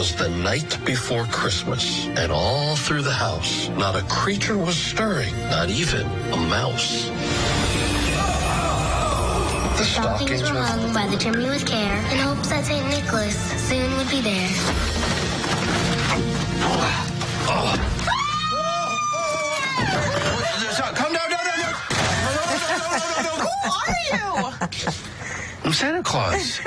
was the night before Christmas, and all through the house, not a creature was stirring, not even a mouse. The Stockings were hung by the chimney with care in hopes that St. Nicholas soon would be there. Come down. Who are you? I'm Santa Claus.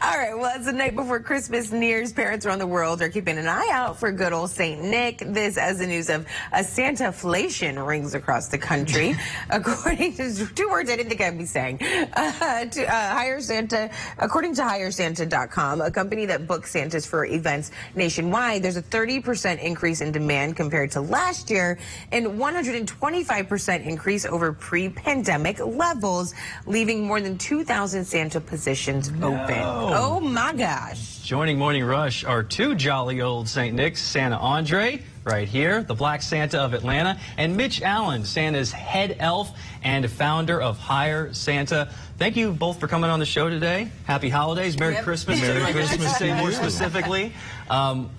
All right, well, it's the night before Christmas. New Year's parents around the world are keeping an eye out for good old St. Nick. This as the news of a Santa-flation rings across the country. According to two words I didn't think I'd be saying. Hire Santa, according to HireSanta.com, a company that books Santas for events nationwide, there's a 30% increase in demand compared to last year and 125% increase over pre-pandemic levels, leaving more than 2,000 Santa positions open. Oh my gosh. Joining Morning Rush are two jolly old St. Nics, Santa Andre, right here, the Black Santa of Atlanta, and Mitch Allen, Santa's head elf and founder of Hire Santa. Thank you both for coming on the show today. Happy holidays. Merry Christmas. Merry Christmas to you. More specifically.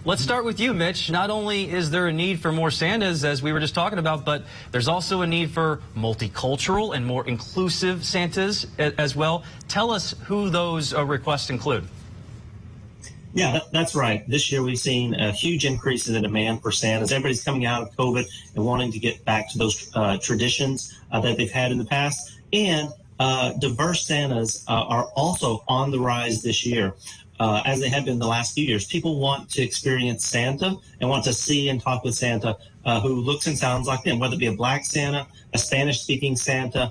Let's start with you, Mitch. Not only is there a need for more Santas, as we were just talking about, but there's also a need for multicultural and more inclusive Santas as well. Tell us who those requests include. Yeah, that's right. This year we've seen a huge increase in the demand for Santas. Everybody's coming out of COVID and wanting to get back to those traditions that they've had in the past. And diverse Santas are also on the rise this year, as they have been the last few years. People want to experience Santa and want to see and talk with Santa who looks and sounds like them, whether it be a Black Santa, a Spanish-speaking Santa.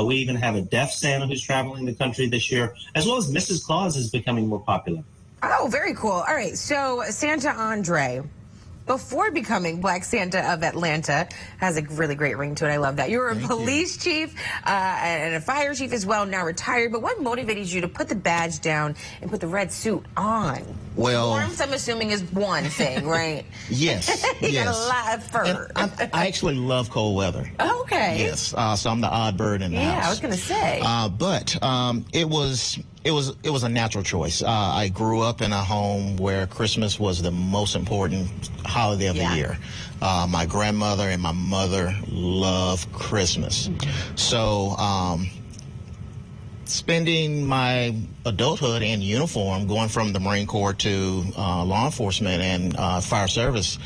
We even have a deaf Santa who's traveling the country this year, as well as Mrs. Claus is becoming more popular. Oh, very cool. All right, so Santa Andre, before becoming Black Santa of Atlanta, has a really great ring to it. I love that. You were a police chief and a fire chief as well, now retired. But what motivated you to put the badge down and put the red suit on? Well, Warmth, I'm assuming, is one thing, right? Yes. You yes. got a lot of fur. I actually love cold weather. Okay. Yes. So I'm the odd bird in the house. Yeah, I was going to say. But it was a natural choice. I grew up in a home where Christmas was the most important holiday of the year. My grandmother and my mother love Christmas. So spending my adulthood in uniform, going from the Marine Corps to law enforcement and fire service,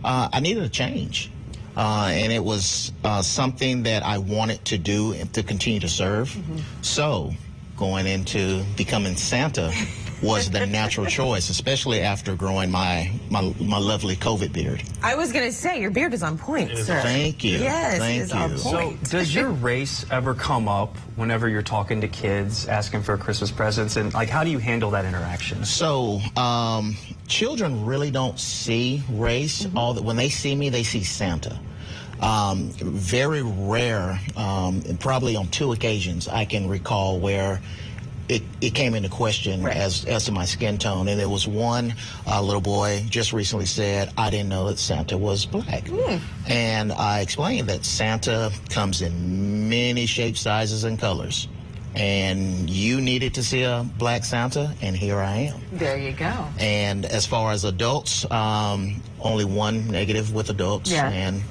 I needed a change. And it was something that I wanted to do and to continue to serve. So going into becoming Santa was the natural choice, especially after growing my lovely COVID beard. I was going to say, your beard is on point, sir. Thank you. Yes, Thank it is on you. point. So does your race ever come up whenever you're talking to kids, asking for Christmas presents? And, like, how do you handle that interaction? So children really don't see race. When they see me, they see Santa. Very rare, and probably on 2 occasions I can recall where it came into question as to my skin tone. And there was one little boy just recently said, I didn't know that Santa was black. And I explained that Santa comes in many shapes, sizes, and colors. And you needed to see a black Santa, and here I am. There you go. And as far as adults, only one negative with adults. And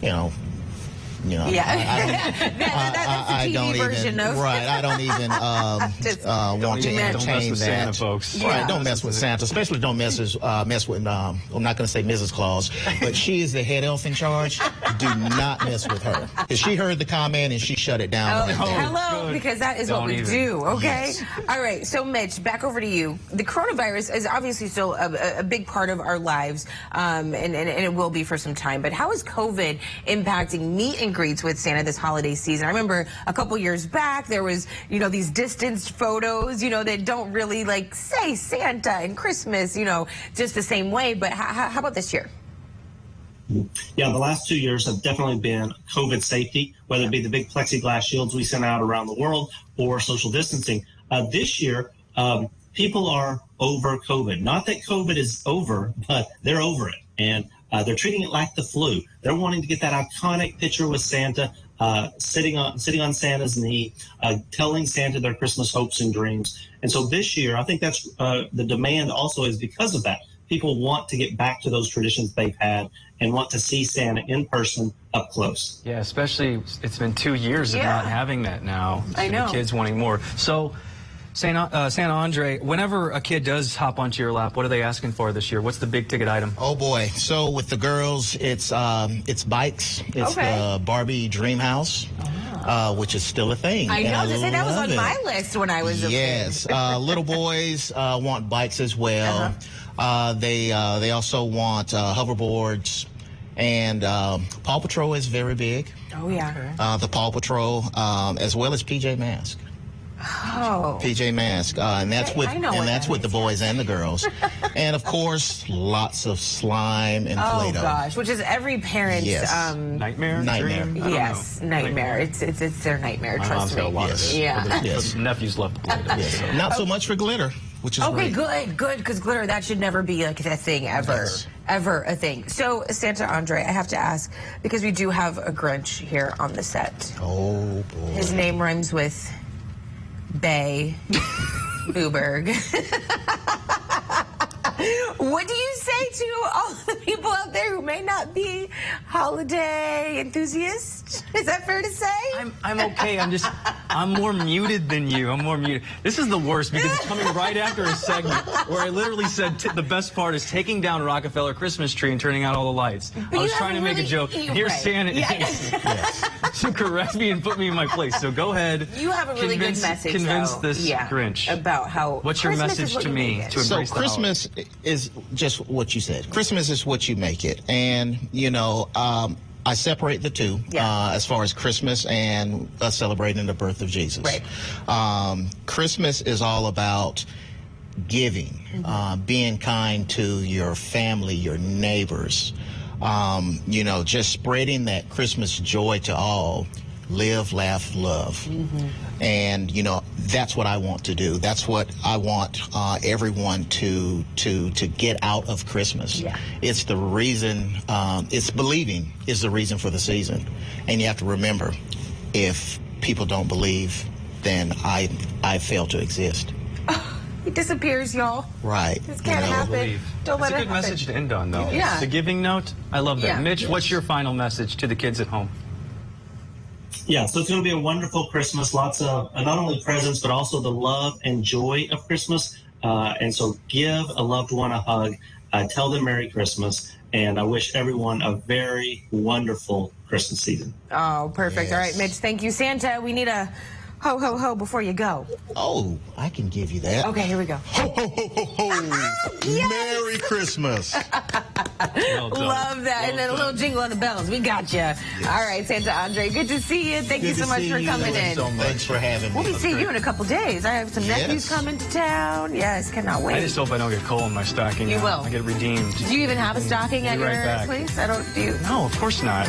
you know, that's the TV version of right. I don't even want to entertain that. Santa, folks. Right, don't mess with Santa, especially don't mess with. I'm not going to say Mrs. Claus, but she is the head elf in charge. Do not mess with her, because she heard the comment and she shut it down. Hello, because that is what we do. Okay. Yes. All right. So, Mitch, back over to you. The coronavirus is obviously still a big part of our lives, and it will be for some time. But how is COVID impacting meet and greets with Santa this holiday season? I remember a couple years back there was, these distanced photos, that don't really say Santa and Christmas, just the same way. But how about this year? Yeah, the last 2 years have definitely been COVID safety, whether it be the big plexiglass shields we sent out around the world or social distancing. This year, people are over COVID. Not that COVID is over, but they're over it. And they're treating it like the flu. They're wanting to get that iconic picture with Santa sitting on Santa's knee, telling Santa their Christmas hopes and dreams. And so this year, I think that's the demand also is because of that. People want to get back to those traditions they've had and want to see Santa in person up close. Yeah, especially it's been 2 years of not having that now. I know. The kids wanting more. So, Santa Andre, whenever a kid does hop onto your lap, what are they asking for this year? What's the big ticket item? Oh boy! So with the girls, it's bikes. It's Okay. the Barbie Dream House, which is still a thing. I and know. To say that was love on it. my list when I was a kid. Yes, little boys want bikes as well. They also want hoverboards, and Paw Patrol is very big. Oh, yeah. The Paw Patrol, as well as PJ Masks. Oh. PJ Masks, and that's with I know what that with the boys and the girls, and of course lots of slime and Oh, Play-Doh. gosh. Which is every parent's... Yes. Nightmare? Nightmare. Dream? I don't Yes, know. nightmare. It's their nightmare, My trust mom's me. got a lot Yes. of it. Yeah. Yes. The nephews love to play with it. Yes. Not so much for glitter, which is Okay, great. good, because glitter, that should never be like a thing ever. Yes. Ever a thing. So, Santa Andre, I have to ask, because we do have a Grinch here on the set. Oh boy. His name rhymes with Bay Booberg. What do you say to all the people out there who may not be holiday enthusiasts? Is that fair to say? I'm okay. I'm more muted than you. I'm more muted. This is the worst because it's coming right after a segment where I literally said the best part is taking down Rockefeller Christmas tree and turning out all the lights. I was you trying to haven't make a really- joke. you're Here's right. Santa Yeah. to correct me and put me in my place. So go ahead. You have a really good message, Convince though. this Yeah, Grinch. about how What's your Christmas is message what to you me make it. to So embrace the Christmas is just what you said. Christmas is what you make it, and I separate the two as far as Christmas and us celebrating the birth of Jesus. Right. Christmas is all about giving, being kind to your family, your neighbors. Just spreading that Christmas joy to all. Live, laugh, love. And that's what I want to do. That's what I want everyone to get out of Christmas. Yeah. It's the reason. It's believing is the reason for the season. And you have to remember, if people don't believe, then I fail to exist. He disappears, y'all. Right. This can't happen. Believe. Don't That's let a it good happen. message to end on, though. Yeah. The giving note. I love that. Yeah. Mitch, what's your final message to the kids at home? Yeah, so it's going to be a wonderful Christmas. Lots of not only presents, but also the love and joy of Christmas. And so give a loved one a hug. Tell them Merry Christmas. And I wish everyone a very wonderful Christmas season. Oh, perfect. All right, Yes. Mitch, thank you. Santa, we need a ho, ho, ho before you go. Oh, I can give you that. Okay, here we go. Ho, ho, ho, ho, ho. Yes. Merry Christmas. Well done. Love that. And then a little jingle on the bells. We got you. All right, Santa Andre, good to see you. Thank you Good so to much see for you. coming in. Thanks for having me. We'll be seeing you in a couple days. I have some nephews Yes. coming to town. Yes, cannot wait. I just hope I don't get coal in my stocking. You will. I get redeemed. Do you even have a stocking at Be right your back. place? I don't. Do you? No, of course not.